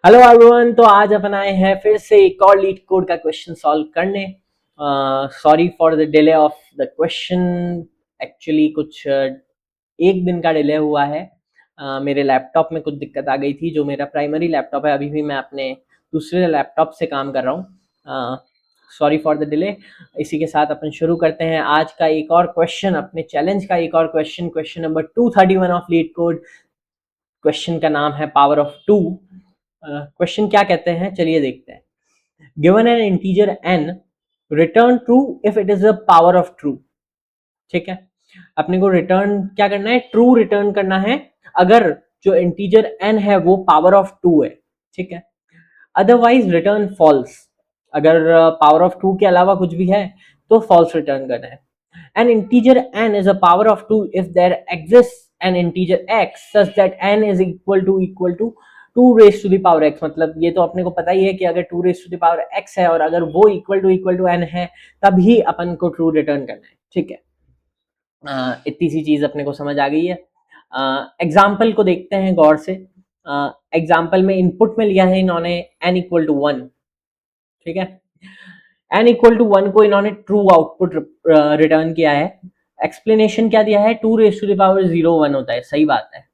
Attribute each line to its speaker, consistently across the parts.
Speaker 1: Hello everyone. तो आज अपन आए हैं फिर से एक और लीड कोड का क्वेश्चन सॉल्व करने। Sorry for the delay of the question. Actually कुछ एक दिन का डिले हुआ है। मेरे लैपटॉप में कुछ दिक्कत आ गई थी। जो मेरा प्राइमरी लैपटॉप है, अभी भी मैं अपने दूसरे लैपटॉप से काम कर रहा हूँ। Sorry for the delay. इसी के साथ अपन शुरू करते हैं आज का एक और क्वेश्चन, अपने चैलेंज का एक और question. Question number 231 of leet code. Question का नाम है पावर ऑफ टू। क्वेश्चन क्या कहते हैं, चलिए देखते हैं। Given an integer n, return true if it is a power of true. ठीक है, अपने को रिटर्न क्या करना है, ट्रू रिटर्न करना है अगर जो इंटीजर n है वो पावर ऑफ टू है। ठीक है, अदरवाइज रिटर्न फॉल्स। अगर पावर ऑफ टू के अलावा कुछ भी है तो फॉल्स रिटर्न करना है। An integer n is a power of 2 if there exists an integer x such that n is equal to 2 raised to the power x। मतलब ये तो अपने को पता ही है कि अगर 2 raised to the power x है और अगर वो इक्वल टू n है तभी अपन को ट्रू रिटर्न करना है। ठीक है, इतनी सी चीज अपने को समझ आ गई है। एग्जाम्पल को देखते हैं गौर से। एग्जाम्पल में इनपुट में लिया है इन्होंने n इक्वल टू 1। ठीक है, n इक्वल टू 1 को इन्होंने ट्रू आउटपुट रिटर्न किया है। एक्सप्लेनेशन क्या दिया है, 2 रेज टू द पावर 0 1 होता है। सही बात है,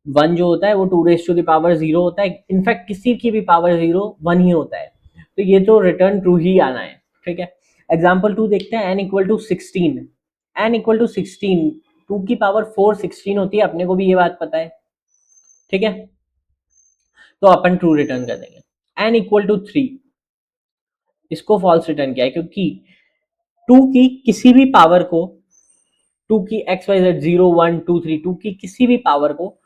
Speaker 1: वन जो होता है वो 2 रेज टू द पावर 0 होता है। इनफैक्ट किसी की भी पावर 0 1 ही होता है, तो ये तो रिटर्न ट्रू ही आना है। ठीक है, एग्जाम्पल 2 देखते हैं। n equal to 16, n equal to 16, 2 की पावर 4 16 होती है, अपने को भी ये बात पता है। ठीक है, तो अपन ट्रू रिटर्न कर देंगे। n इक्वल टू 3, इसको फॉल्स रिटर्न किया है क्योंकि 2 की किसी भी पावर को, 2 की एक्स वाई जेड 0 1 2 3, 2 की किसी भी पावर को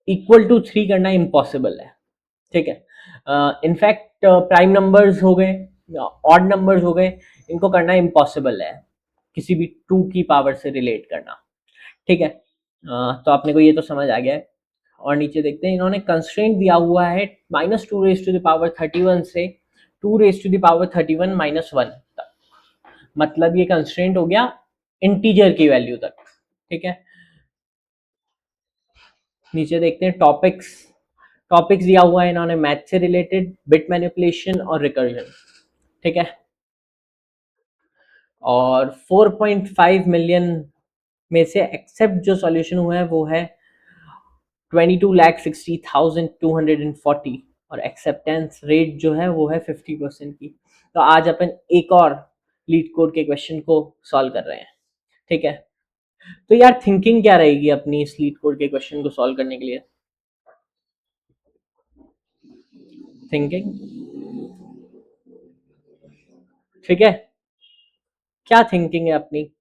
Speaker 1: इक्वल टू 3 करना इम्पॉसिबल है। ठीक है, इनफैक्ट प्राइम नंबर्स हो गए, ऑड नंबर्स हो गए, इनको करना इम्पॉसिबल है किसी भी 2 की पावर से रिलेट करना। ठीक है, तो आपने को ये तो समझ आ गया है। और नीचे देखते हैं, इन्होंने कंस्ट्रेंट दिया हुआ है -2 रेज टू द पावर 31 से 2 रेज टू द पावर 31 -1 तक। मतलब ये कंस्ट्रेंट हो गया इंटीजर की वैल्यू तक। ठीक है, नीचे देखते हैं टॉपिक्स। टॉपिक्स दिया हुआ है इन्होंने मैथ से रिलेटेड, बिट मैनिपुलेशन और रिकर्जन। ठीक है, और 4.5 मिलियन में से एक्सेप्ट जो सॉल्यूशन हुआ है वो है 22,60,240 और एक्सेप्टेंस रेट जो है वो है 50% की। तो आज अपन एक और लीड कोड के क्वेश्चन को सॉल्व कर रहे हैं। ठीक है, तो यार थिंकिंग क्या रहेगी अपनी इस लीड कोड के क्वेश्चन को सॉल्व करने के लिए? थिंकिंग, ठीक है, क्या थिंकिंग है अपनी?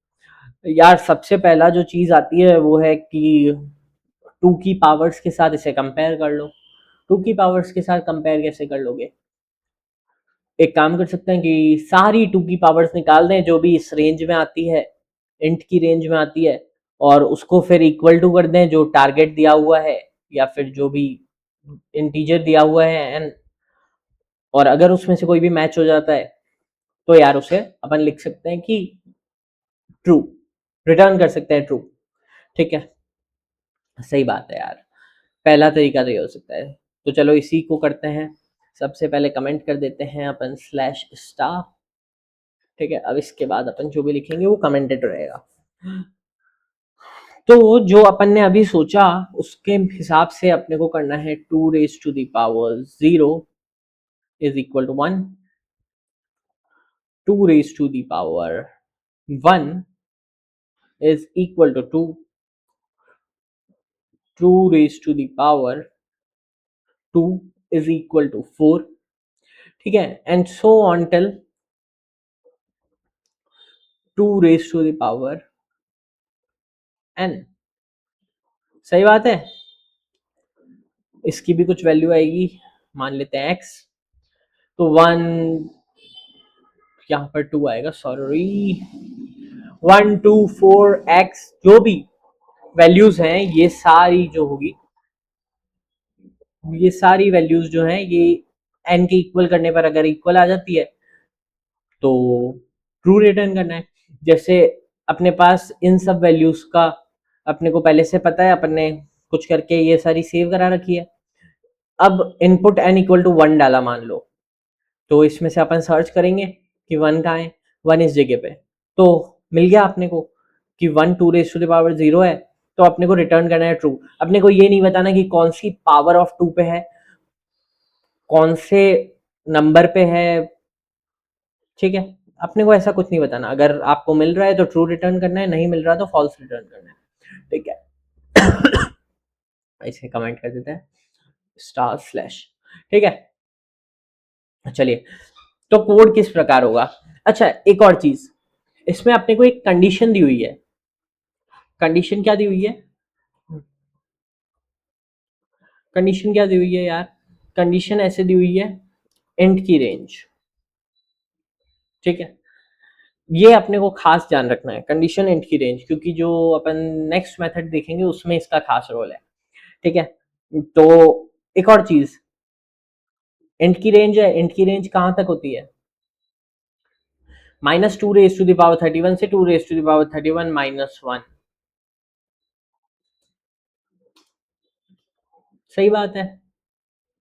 Speaker 1: यार सबसे पहला जो चीज आती है वो है कि 2 की पावर्स के साथ इसे कंपेयर कर लो। 2 की पावर्स के साथ कंपेयर कैसे कर लोगे? एक काम कर सकते हैं कि सारी 2 की पावर्स निकाल दें जो भी इस रेंज में आती है, इंट की रेंज में आती है, और उसको फिर इक्वल टू कर दें जो टारगेट दिया हुआ है या फिर जो भी इंटीजर दिया हुआ है एन। और अगर उसमें से कोई भी मैच हो जाता है तो यार उसे अपन लिख सकते हैं कि ट्रू, रिटर्न कर सकते हैं ट्रू। ठीक है, सही बात है यार, पहला तरीका तो ये हो सकता है। तो चलो इसी को करते हैं। सबसे पहले कमेंट कर देते हैं अपन स्लैश स्टार। ठीक है, अब इसके बाद अपन जो भी लिखेंगे वो कमेंटेड रहेगा। तो जो अपन ने अभी सोचा उसके हिसाब से अपने को करना है 2 raise to the power 0 is equal to 1, 2 raise to the power 1 is equal to 2, 2 raised to the power 2 is equal to 4। ठीक है, and so on till 2 raised to the power n। सही बात है, इसकी भी कुछ वैल्यू आएगी, मान लेते हैं x। तो 1, यहाँ पर 2 आएगा, सॉरी, 1 2 4 x, जो भी वैल्यूज हैं ये सारी जो होगी, ये सारी वैल्यूज जो हैं ये n के इक्वल करने पर अगर इक्वल आ जाती है तो ट्रू रिटर्न करना है। जैसे अपने पास इन सब वैल्यूज का अपने को पहले से पता है, अपन ने कुछ करके ये सारी सेव करा रखी है। अब इनपुट n इक्वल टू 1 डाला मान लो, तो इसमें से अपन सर्च करेंगे कि 1 कहाँ है, 1 इस जगह पे, तो मिल गया अपने को कि 1 2 रेज़ टू द पावर 0 है, तो अपने को रिटर्न करना है ट्रू। अपने को ये नहीं बताना कि कौन सी पावर ऑफ 2 पे है, कौन से नंबर पे है, ठीक है। अपने को ऐसा कुछ नहीं बताना, अगर आपको मिल रहा है तो ट्रू रिटर्न करना है, नहीं मिल रहा तो फॉल्स रिटर्न करना है, ठीक है। इसे कमेंट कर देते हैं स्टार स्लैश, ठीक है। चलिए, तो कोड किस प्रकार होगा। अच्छा, एक और चीज, इसमें अपने को एक कंडीशन दी हुई है। कंडीशन क्या दी हुई है, कंडीशन क्या दी हुई है यार, कंडीशन ऐसे दी हुई है इंट की रेंज, ठीक है। ये अपने को खास ध्यान रखना है, कंडीशन इंट की रेंज, क्योंकि जो अपन नेक्स्ट मेथड देखेंगे उसमें इसका खास रोल है, ठीक है। तो एक और चीज, इंट की रेंज है, इंट की रेंज कहां तक होती है, -2 रेज टू द पावर 31 से 2 रेज टू द पावर 31 -1, सही बात है।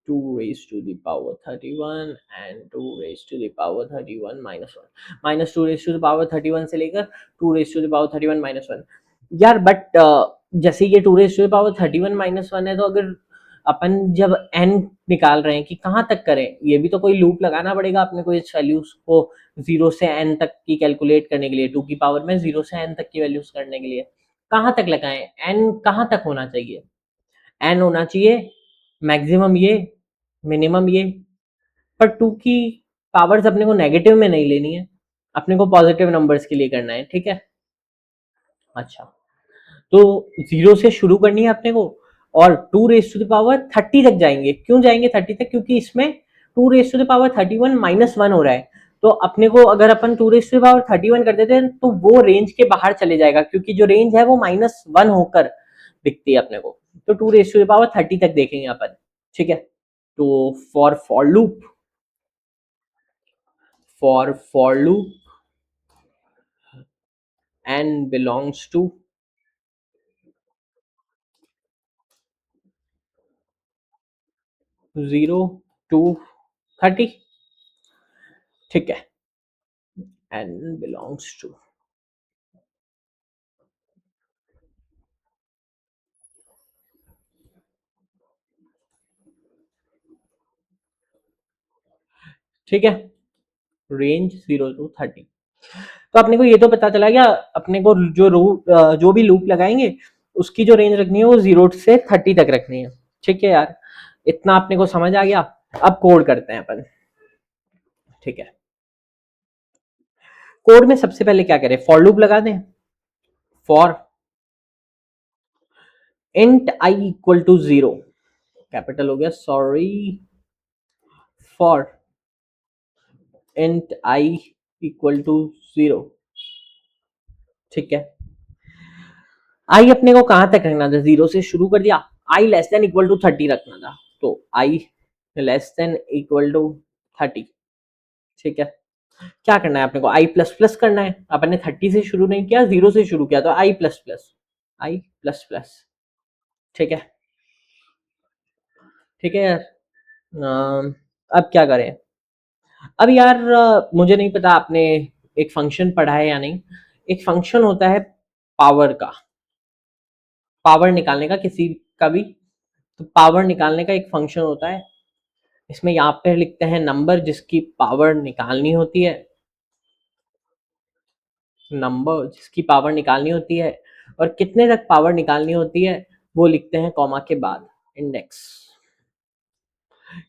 Speaker 1: 2 raised to the power 31 and 2 raised to the power 31 -1, -2 raised to the power 31 से लेकर 2 raised to the power 31 -1। यार बट जैसे ये 2 raised to the power 31 -1 है, तो अगर अपन जब n निकाल रहे हैं कि कहाँ तक करें, ये भी तो कोई लूप लगाना पड़ेगा अपने को इस वैल्यूज को 0 से n तक की कैलकुलेट करने के लिए, 2 की पावर में 0 से n तक की वैल्यूज करने के लिए कहाँ तक लगाएं, n कहाँ तक होना चाहिए, n होना चाहिए मैक्सिमम ये, मिनिमम ये, पर 2 की पावर्स अपने को नेगेटिव में नहीं लेनी है, अपने को पॉजिटिव नंबर्स के लिए करना है, ठीक है। अच्छा, तो 0 से शुरू करनी है अपने को और 2 रेज टू द पावर 30 तक जाएंगे। क्यों जाएंगे 30 तक, क्योंकि इसमें 2 रेज टू द पावर 31 -1 हो रहा है, तो अपने को अगर अपन 2 रेज टू द पावर 31 कर देते हैं तो वो रेंज के बाहर चले जाएगा, क्योंकि जो रेंज है वो -1 होकर दिखती है अपने को, तो 2 रेज टू द पावर 30 तक देखेंगे अपन, ठीक है। तो for loop, for loop n belongs to 0 to 30, ठीक है, n belongs to, ठीक है, रेंज 0 to 30। तो अपने को ये तो पता चला गया, अपने को जो भी लूप लगाएंगे उसकी जो रेंज रखनी है वो 0 से 30 तक रखनी है, ठीक है यार, इतना अपने को समझ आ गया। अब कोड करते हैं अपन, ठीक है। कोड में सबसे पहले क्या करें, फॉर लूप लगा दें, for int i equal to 0, capital हो गया sorry, for int i equal to 0, ठीक है। i अपने को कहां तक रखना था, 0 से शुरू कर दिया, i less than equal to 30 रखना था, तो i less than equal to 30, ठीक है। क्या करना है अपने को, i प्लस प्लस करना है, अपन ने 30 से शुरू नहीं किया, 0 से शुरू किया, तो i plus plus, i plus plus, ठीक है, ठीक है यार। अब क्या करें, अब यार मुझे नहीं पता आपने एक फंक्शन पढ़ा है या नहीं, एक फंक्शन होता है पावर का, पावर निकालने का किसी का भी, तो पावर निकालने का एक फंक्शन होता है, इसमें यहाँ पे लिखते हैं नंबर जिसकी पावर निकालनी होती है, नंबर जिसकी पावर निकालनी होती है, और कितने तक पावर निकालनी होती है वो लिखते हैं कॉमा के बाद, इंडेक्स,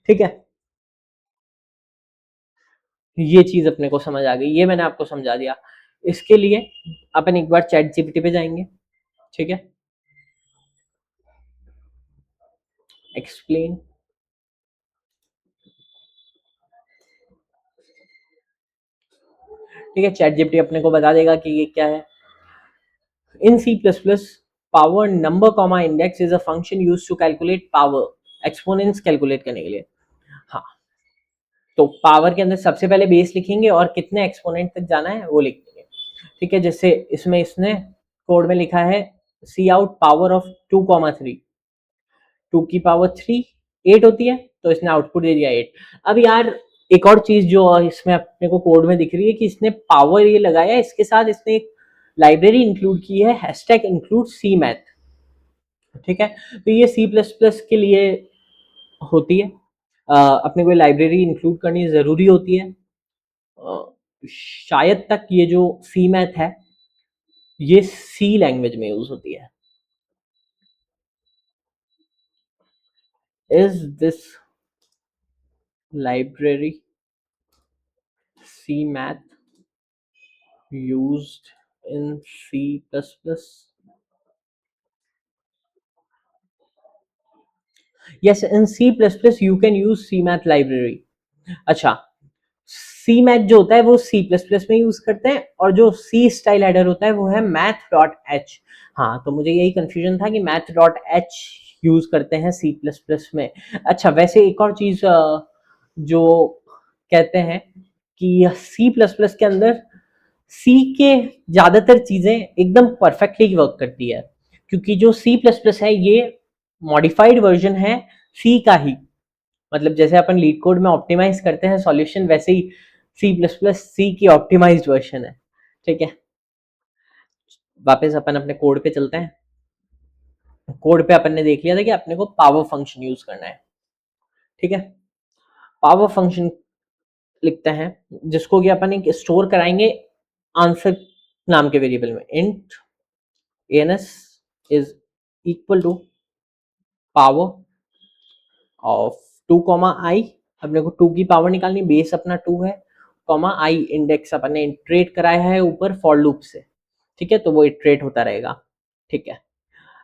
Speaker 1: ठीक है। ये चीज अपने को समझ आ गई, ये मैंने आपको समझा दिया। इसके लिए अपन एक बार चैट जीपीटी पे जाएंगे, ठीक है, एक्सप्लेन, ठीक है। चैट जीपीटी अपने को बता देगा कि ये क्या है। In C plus plus power number comma index is a function use to calculate power exponents calculate करने के लिए। हाँ, तो पावर के अंदर सबसे पहले बेस लिखेंगे और कितने एक्सपोनेंट तक जाना है वो लिख देंगे, ठीक है। जैसे इसमें इसने कोड में लिखा है सी आउट पावर ऑफ 2,3, 2 की पावर 3 8 होती है, तो इसने आउटपुट दे दिया 8। अब यार एक और चीज जो इसमें अपने को कोड में दिख रही है कि इसने पावर ये लगाया, इसके साथ इसने एक लाइब्रेरी इंक्लूड की है, हैशटैग इंक्लूड सी मैथ। ठीक है, तो ये सी प्लस प्लस के लिए होती है, अपने को लाइब्रेरी इंक्लूड करनी ज़रूरी होती है। शायद तक ये जो सी मैथ है ये सी लैंग्वेज में यूज होती है। Is this library C math used in C plus plus? Yes, in C plus plus you can use C math library. अच्छा, सी मैथ जो होता है वो सी प्लस प्लस में यूज करते हैं, और जो सी स्टाइल हेडर होता है वो है मैथ डॉट एच। हाँ, तो मुझे यही कंफ्यूजन था कि मैथ डॉट एच यूज करते हैं सी प्लस प्लस में। अच्छा, वैसे एक और चीज जो कहते हैं कि सी प्लस प्लस के अंदर सी के ज्यादातर चीजें एकदम परफेक्टली वर्क करती है, क्योंकि जो सी प्लस प्लस है ये मॉडिफाइड वर्जन है सी का ही। मतलब जैसे अपन लीड कोड में ऑप्टिमाइज करते हैं सॉल्यूशन, वैसे ही सी प्लस प्लस सी की ऑप्टिमाइज्ड वर्जन है। ठीक है, वापस अपन अपने कोड पे चलते हैं। कोड पे अपन ने देख लिया था कि अपने को पावर फंक्शन यूज करना है। ठीक है, पावर फंक्शन लिखते हैं जिसको कि अपन एक स्टोर कराएंगे आंसर नाम के वेरिएबल में। Int ans is equal to power of 2 comma I. अपने को 2 की पावर निकालनी, बेस अपना 2 है, कॉमा आई इंडेक्स अपन ने इटरेट कराया है ऊपर फॉर लूप से। ठीक है, तो वो इटरेट होता रहेगा। ठीक है,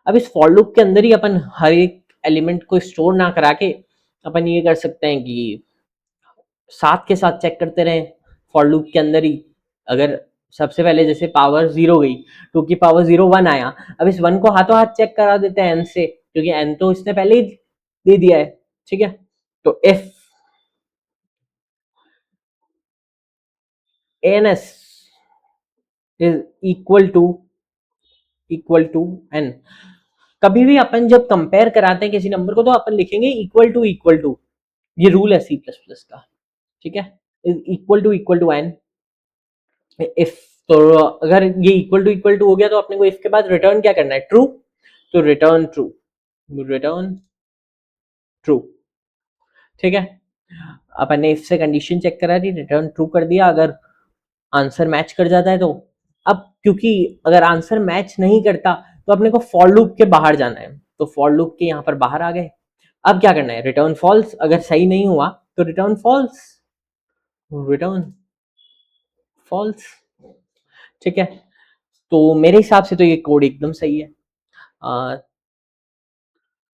Speaker 1: अब इस फॉर लूप के अंदर ही अपन हर एक एलिमेंट को स्टोर ना करा के अपन ये कर सकते हैं कि साथ के साथ चेक करते रहे फॉर लूप के अंदर ही। अगर सबसे पहले जैसे पावर 0 गई, 2 की पावर 0 1 आया, अब इस 1 को हाथों हाथ चेक करा देते हैं एन से, क्योंकि एन तो इसने पहले ही दे दिया है। ठीक है, तो if ans is equal to n, कभी भी अपन जब कंपेयर कराते हैं किसी नंबर को तो अपन लिखेंगे इक्वल टू, ये रूल है सी प्लस प्लस का। ठीक है, is equal to n. If, तो अगर ये इक्वल टू हो गया तो अपने को इफ के बाद रिटर्न क्या करना है? ट्रू। तो रिटर्न ट्रू, रिटर्न ट्रू। ठीक है, अपन ने इफ से कंडीशन चेक करा दी, रिटर्न ट्रू कर दिया। अगर आंसर मैच कर जाता है तो, अब क्योंकि अगर आंसर मैच नहीं करता तो अपने को फॉर लूप के बाहर जाना है, तो फॉर लूप के यहाँ पर बाहर आ गए। अब क्या करना है? Return false. अगर सही नहीं हुआ तो रिटर्न फॉल्स, रिटर्न फॉल्स। ठीक है, तो मेरे हिसाब से तो ये कोड एकदम सही है।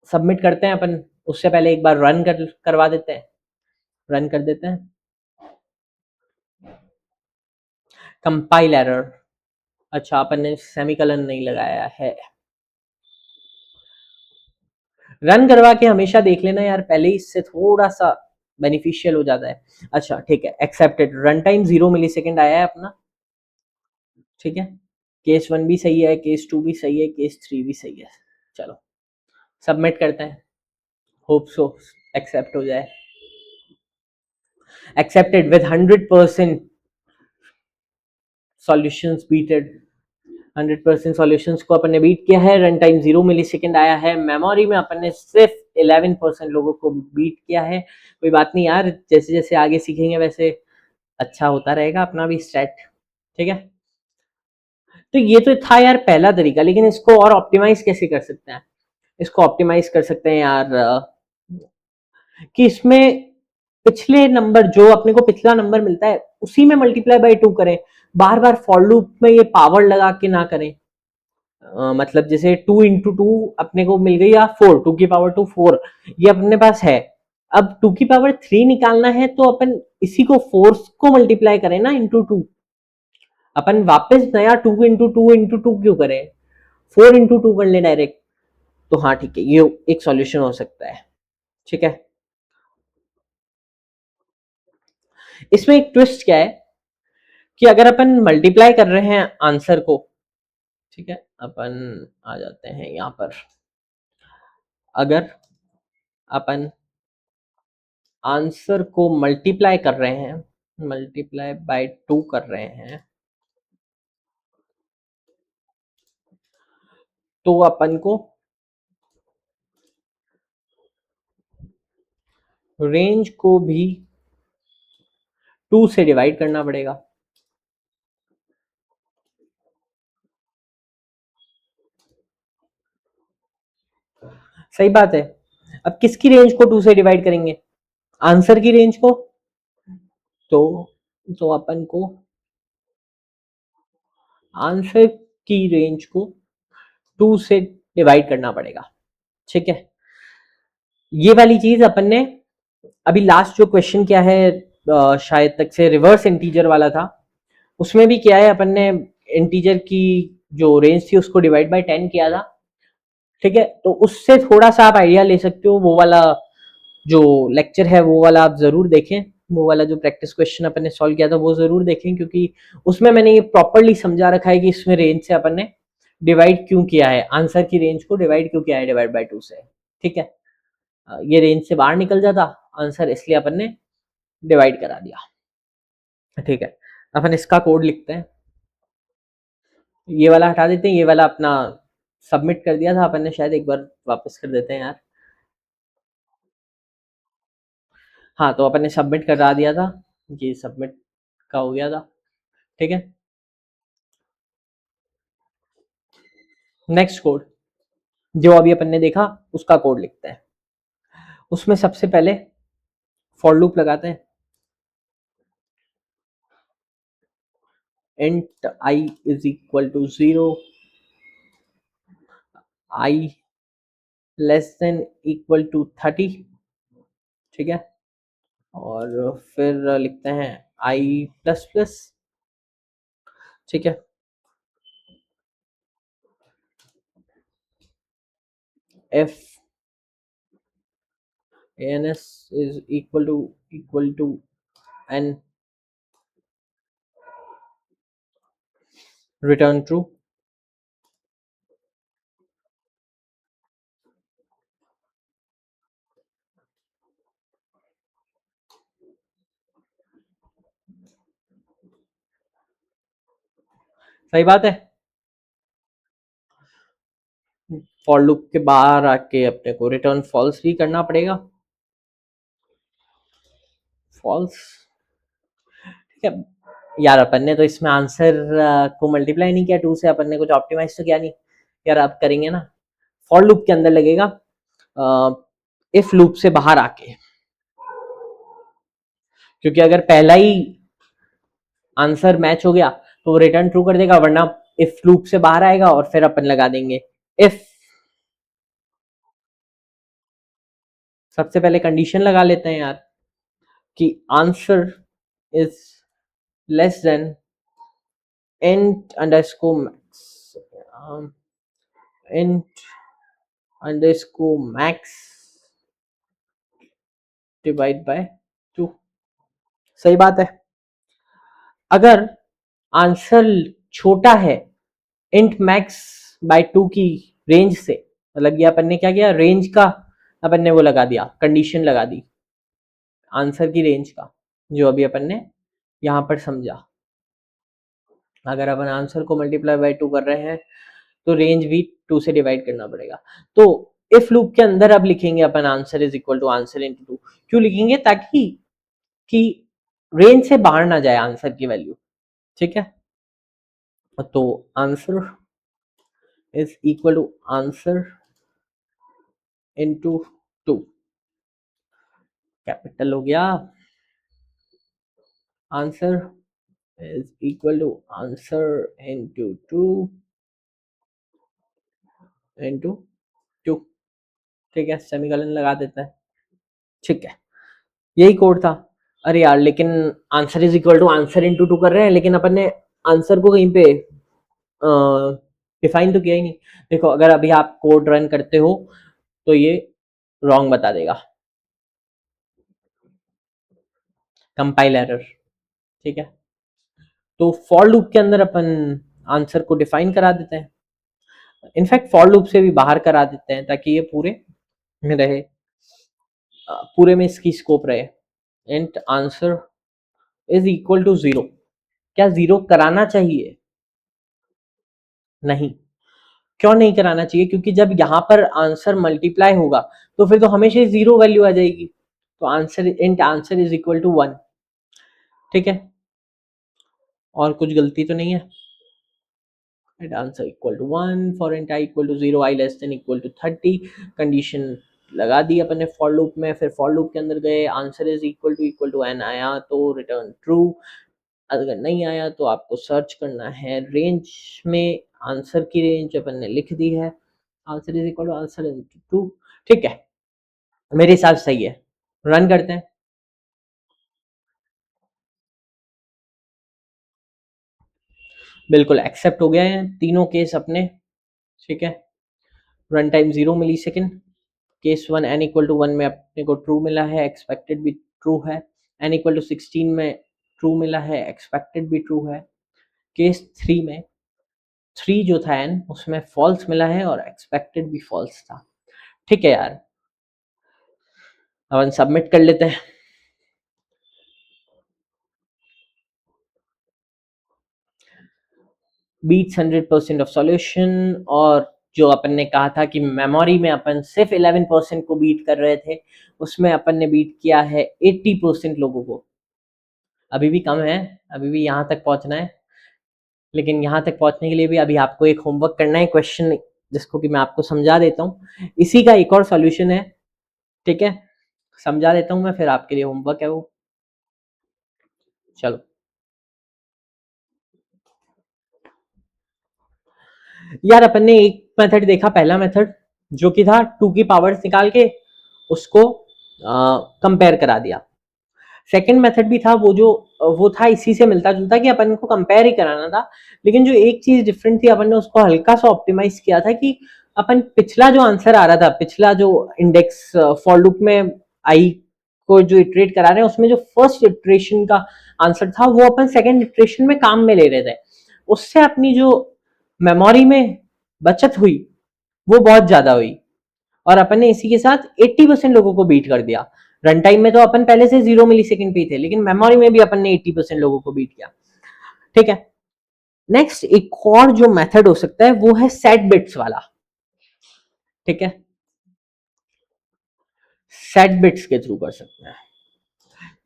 Speaker 1: सबमिट करते हैं अपन, उससे पहले एक बार करवा देते हैं, रन कर देते हैं। Compile error. अच्छा, अपन ने सेमीकलन नहीं लगाया है। रन करवा के हमेशा देख लेना यार, पहले ही इससे थोड़ा सा बेनिफिशियल हो जाता है। अच्छा ठीक है, एक्सेप्टेड। रन टाइम 0 मिली सेकेंड आया है अपना। ठीक है, केस 1 भी सही है, केस 2 भी सही है, केस 3 भी सही है। चलो सबमिट करते हैं, होप सो एक्सेप्ट हो जाए। Accepted with 100% solutions beated. 100% solutions को अपन ने बीट किया है। रन टाइम 0 मिली सेकेंड आया है। मेमोरी में अपन ने सिर्फ 11% लोगों को बीट किया है। कोई बात नहीं यार, जैसे जैसे आगे सीखेंगे वैसे अच्छा होता रहेगा अपना भी स्टैट। ठीक है, तो ये तो था यार पहला तरीका, लेकिन इसको और ऑप्टिमाइज कैसे कर सकते हैं? इसको ऑप्टिमाइज कर सकते हैं यार कि इसमें पिछले नंबर, जो अपने को पिछला नंबर मिलता है उसी में मल्टीप्लाई बाय 2 करें। बार बार फॉर लूप में ये पावर लगा के ना करें। मतलब जैसे 2 इंटू टू अपने को मिल गई, या 4, 2 की पावर 2 4, ये अपने पास है। अब 2 की पावर 3 निकालना है तो अपन इसी को 4 को मल्टीप्लाई करें ना इंटू 2। अपन वापस नया 2 इंटू टू क्यों करें? 4 इंटू 2 कर ले डायरेक्ट। तो हाँ ठीक है, ये एक सॉल्यूशन हो सकता है। ठीक है, इसमें एक ट्विस्ट क्या है कि अगर अपन मल्टीप्लाई कर रहे हैं आंसर को, ठीक है, अपन आ जाते हैं यहाँ पर। अगर अपन आंसर को मल्टीप्लाई कर रहे हैं, मल्टीप्लाई बाय 2 कर रहे हैं, तो अपन को रेंज को भी 2 से डिवाइड करना पड़ेगा। सही बात है। अब किसकी रेंज को 2 से डिवाइड करेंगे? आंसर की रेंज को। तो अपन को आंसर की रेंज को 2 से डिवाइड करना पड़ेगा। ठीक है, ये वाली चीज अपन ने अभी लास्ट जो क्वेश्चन किया है शायद तक से रिवर्स इंटीजर वाला था, उसमें भी किया है अपन ने। इंटीजर की जो रेंज थी उसको डिवाइड बाय 10 किया था। ठीक है, तो उससे थोड़ा सा आप आइडिया ले सकते हो। वो वाला जो लेक्चर है वो वाला आप जरूर देखें, वो वाला जो प्रैक्टिस क्वेश्चन अपन ने सॉल्व किया था वो जरूर देखें, क्योंकि उसमें मैंने ये प्रॉपरली समझा रखा है कि इसमें रेंज से अपन ने डिवाइड क्यों किया है, आंसर की रेंज को डिवाइड क्यों किया है डिवाइड बाय 2 से। ठीक है, ये रेंज से बाहर निकल जाता आंसर, इसलिए अपन ने डिवाइड करा दिया। ठीक है, अपन इसका कोड लिखते हैं। ये वाला हटा देते हैं, ये वाला अपना सबमिट कर दिया था अपन ने शायद, एक बार वापस कर देते हैं यार। हाँ, तो अपन ने सबमिट करा दिया था, ये सबमिट का हो गया था। ठीक है, नेक्स्ट कोड जो अभी अपन ने देखा उसका कोड लिखते हैं। उसमें सबसे पहले फॉर लूप लगाते हैं। int I is equal to 0, I less than equal to 30। ठीक है, और फिर लिखते हैं I प्लस प्लस। ठीक है, if ans is equal to n, return true। सही बात है। फॉर लूप के बाहर आके अपने को रिटर्न फॉल्स भी करना पड़ेगा, फॉल्स। ठीक है यार, अपन ने तो इसमें आंसर को मल्टीप्लाई नहीं किया 2 से, अपन ने कुछ ऑप्टिमाइज तो किया नहीं यार। अब करेंगे ना, फॉर लूप के अंदर लगेगा इफ लूप से बाहर आके, क्योंकि अगर पहला ही आंसर मैच हो गया तो वो रिटर्न ट्रू कर देगा, वरना इफ लूप से बाहर आएगा और फिर अपन लगा देंगे इफ। सबसे पहले कंडीशन लगा लेते हैं यार कि answer is less than int underscore max, int underscore max divide by 2। सही बात है। अगर आंसर छोटा है int max बाय 2 की रेंज से, मतलब ये अपन ने क्या किया, रेंज का अपन ने वो लगा दिया, कंडीशन लगा दी आंसर की रेंज का, जो अभी अपन ने यहां पर समझा। अगर अपन आंसर को मल्टीप्लाई बाय 2 कर रहे हैं तो रेंज भी 2 से डिवाइड करना पड़ेगा। तो इफ लूप के अंदर अब लिखेंगे अपन answer is equal to answer into 2। क्यों लिखेंगे? ताकि कि रेंज से बाहर ना जाए आंसर की वैल्यू। ठीक है, तो answer is equal to answer into 2, capital हो गया। Answer is equal to answer into 2 into 2। ठीक है, सेमीकोलन लगा देता है। ठीक है, यही कोड था। अरे यार, लेकिन answer is equal to answer into 2 कर रहे हैं, लेकिन अपन ने आंसर को कहीं पे डिफाइन तो किया ही नहीं। देखो, अगर अभी आप कोड रन करते हो तो ये रॉन्ग बता देगा, कंपाइल एरर। ठीक है, तो फॉर लूप के अंदर अपन आंसर को डिफाइन करा देते हैं, इनफैक्ट फॉर लूप से भी बाहर करा देते हैं ताकि ये पूरे में रहे। पूरे में इसकी स्कोप रहे and answer is equal to 0। क्या 0 कराना चाहिए? नहीं। क्यों नहीं कराना चाहिए? क्योंकि जब यहाँ पर आंसर मल्टीप्लाई होगा तो फिर तो हमेशा ही 0 वैल्यू आ जाएगी। तो आंसर इज इक्वल टू 1। ठीक है, और कुछ गलती तो नहीं है? And answer equal to 1 for int I equal to 0, I less than equal to 30। Condition लगा दी अपन ने फॉर लूप में, फिर फॉर लूप के अंदर गए, answer is equal to n आया तो रिटर्न ट्रू। अगर नहीं आया तो आपको सर्च करना है रेंज में, आंसर की रेंज अपन ने लिख दी है, answer is equal to answer into. ठीक है, मेरे हिसाब से सही है। रन करते हैं। बिल्कुल एक्सेप्ट हो गया है तीनों केस अपने। ठीक है, run time 0 millisecond. Case 1 n equal to 1 में अपने को ट्रू मिला है, एक्सपेक्टेड भी ट्रू है। n इक्वल टू 16 में ट्रू मिला है, एक्सपेक्टेड भी ट्रू है। केस 3 में 3 जो था n उसमें फॉल्स मिला है और एक्सपेक्टेड भी फॉल्स था। ठीक है यार, अपन सबमिट कर लेते हैं। Beats 100% of solution. और जो अपन ने कहा था कि मेमोरी में अपन सिर्फ 11% को बीट कर रहे थे, उसमें अपन ने बीट किया है 80% लोगों को। अभी भी कम है, अभी भी यहाँ तक पहुँचना है, लेकिन यहाँ तक पहुँचने के लिए भी अभी आपको एक होमवर्क करना है क्वेश्चन, जिसको कि मैं आपको समझा देता हूँ। इसी का एक और सॉल्यूशन है। ठीक है, समझा देता हूँ मैं, फिर आपके लिए होमवर्क है वो। चलो यार, अपन ने एक मेथड देखा, पहला मेथड जो कि था 2 की पावर्स निकाल के उसको कंपेयर करा दिया। सेकंड मेथड भी था, वो था इसी से मिलता जुलता कि अपन को कंपेयर ही कराना था, लेकिन जो एक चीज डिफरेंट थी, अपन ने उसको हल्का सा ऑप्टिमाइज किया था कि अपन पिछला जो आंसर आ रहा था, पिछला जो इंडेक्स फॉर लूप में आई को जो इटरेट करा रहे हैं, उसमें जो फर्स्ट इटरेशन का आंसर था वो अपन सेकंड इटरेशन में काम में ले रहे थे। उससे अपनी जो मेमोरी में बचत हुई वो बहुत ज्यादा हुई, और अपन ने इसी के साथ 80% लोगों को बीट कर दिया। रन टाइम में तो अपन पहले से 0 मिली सेकेंड पे ही थे, लेकिन मेमोरी में भी अपन ने 80% लोगों को बीट किया। ठीक है, नेक्स्ट एक और जो मेथड हो सकता है वो है सेट बिट्स वाला। ठीक है, सेट बिट्स के थ्रू कर सकते हैं।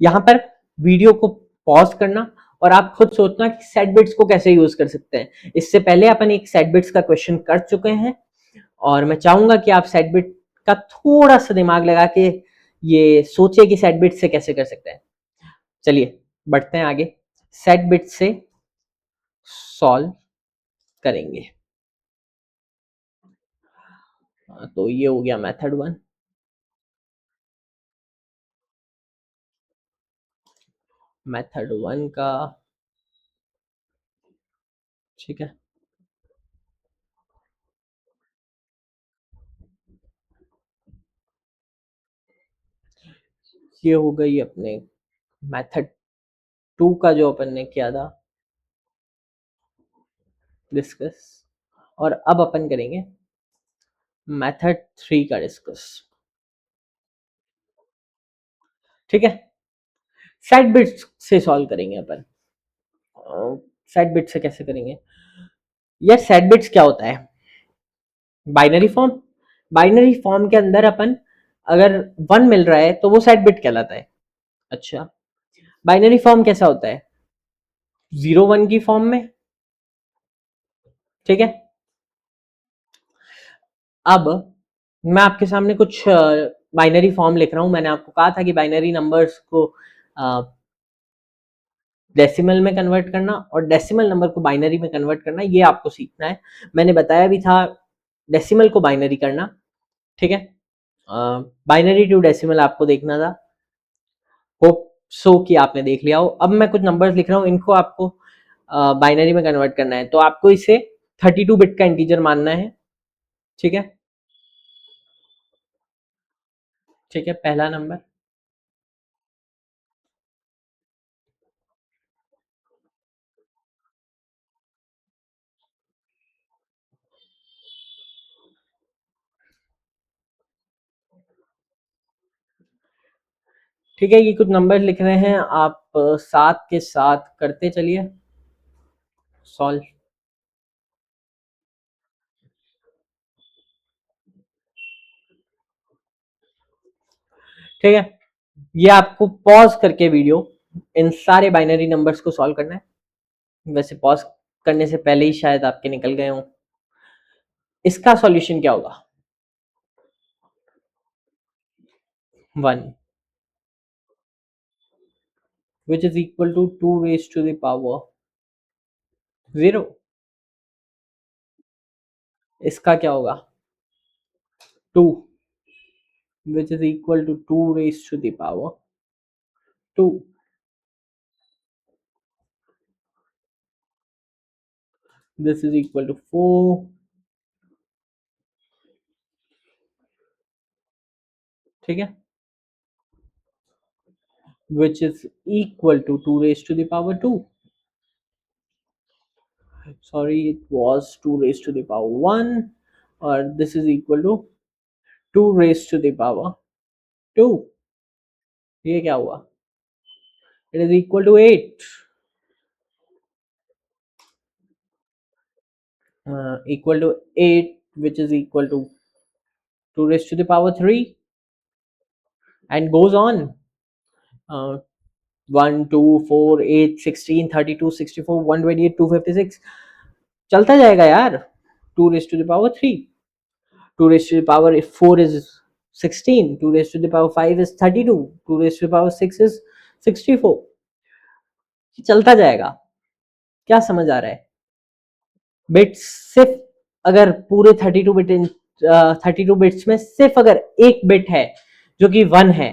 Speaker 1: यहां पर वीडियो को पॉज करना और आप खुद सोचना कि सेट बिट्स को कैसे यूज कर सकते हैं। इससे पहले अपन एक सेट बिट्स का क्वेश्चन कर चुके हैं, और मैं चाहूंगा कि आप सेट बिट का थोड़ा सा दिमाग लगा के ये सोचे कि सेट बिट से कैसे कर सकते हैं। चलिए बढ़ते हैं आगे, सेट बिट से सॉल्व करेंगे। तो ये हो गया मेथड 1। मेथड 1 का, ठीक है, ये हो गई अपने मेथड 2 का जो अपन ने किया था डिस्कस, और अब अपन करेंगे मेथड 3 का डिस्कस। ठीक है, सेट बिट्स से सॉल्व करेंगे अपन। सेट बिट से कैसे करेंगे यार? सेट बिट्स क्या होता है? Binary form. बाइनरी फॉर्म के अंदर अपन अगर 1 मिल रहा है तो वो सेट बिट कहलाता है। अच्छा, बाइनरी फॉर्म कैसा होता है? 0 1 की फॉर्म में। ठीक है, अब मैं आपके सामने कुछ बाइनरी फॉर्म लिख रहा हूं। मैंने आपको कहा था कि बाइनरी नंबर्स को डेसिमल में कन्वर्ट करना और डेसिमल नंबर को बाइनरी में कन्वर्ट करना, ये आपको सीखना है। मैंने बताया भी था डेसिमल को बाइनरी करना। ठीक है, बाइनरी टू डेसिमल आपको देखना था। होप सो कि आपने देख लिया हो। अब मैं कुछ नंबर्स लिख रहा हूँ, इनको आपको बाइनरी में कन्वर्ट करना है, तो आपको इसे 32 बिट का इंटीजर मानना है। ठीक है, ठीक है, पहला नंबर। ठीक है, ये कुछ नंबर लिख रहे हैं आप, साथ के साथ करते चलिए सॉल्व। ठीक है, ये आपको पॉज करके वीडियो इन सारे बाइनरी नंबर्स को सॉल्व करना है। वैसे पॉज करने से पहले ही शायद आपके निकल गए हों। इसका सॉल्यूशन क्या होगा? 1 which is equal to 2 raised to the power 0। इसका क्या होगा? 2 which is equal to 2 raised to the power 2। This is equal to 4। ठीक है, which is equal to 2 raised to the power 2। Sorry, it was 2 raised to the power 1, or this is equal to 2 raised to the power 2। ये क्या हुआ? It is equal to 8, equal to 8, which is equal to 2 raised to the power 3, and goes on. 1 2 4 8 16 32 64 128 256 चलता जाएगा यार। 2 raised to the power 3, 2 raised to the power 4 is 16, 2 raised to the power 5 is 32, 2 raised to the power 6 is 64। चलता जाएगा। क्या समझ आ रहा है? Bits सिर्फ अगर पूरे 32 बिट्स में सिर्फ अगर एक बिट है जो कि 1 है,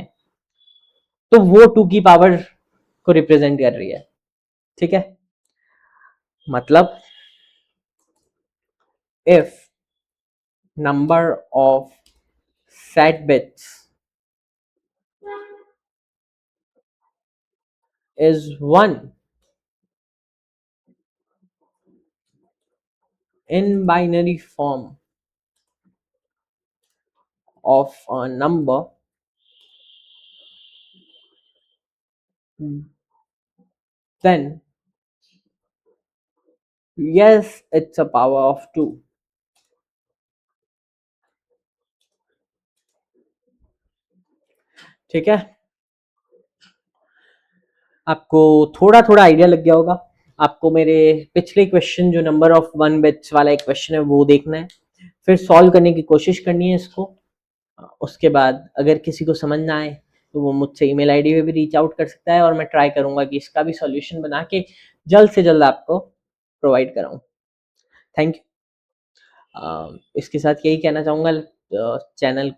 Speaker 1: तो वो 2 की पावर को रिप्रेजेंट कर रही है। ठीक है, मतलब if number of set bits is 1 in binary form of a number, then yes, it's a power of 2। ठीक है, आपको थोड़ा थोड़ा आइडिया लग गया होगा। आपको मेरे पिछले क्वेश्चन जो नंबर ऑफ 1 बिट्स वाला एक क्वेश्चन है वो देखना है, फिर सॉल्व करने की कोशिश करनी है इसको। उसके बाद अगर किसी को समझ ना आए तो वो मुझसे ईमेल आईडी पे भी रीच आउट कर सकता है, और मैं ट्राई करूंगा कि इसका भी सॉल्यूशन बना के जल्द से जल्द आपको प्रोवाइड कराऊं। Thank you. इसके साथ यही कहना चाहूँगा, चैनल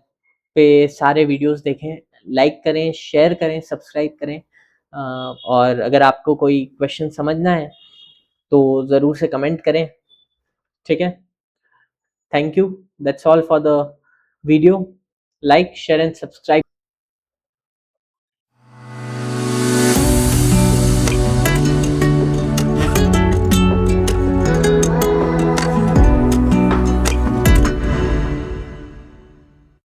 Speaker 1: पे सारे वीडियोस देखें, लाइक करें, शेयर करें, सब्सक्राइब करें, और अगर आपको कोई क्वेश्चन समझना है तो ज़रूर से कमेंट करें। ठीक है, thank you, that's all for the video. Like share and subscribe.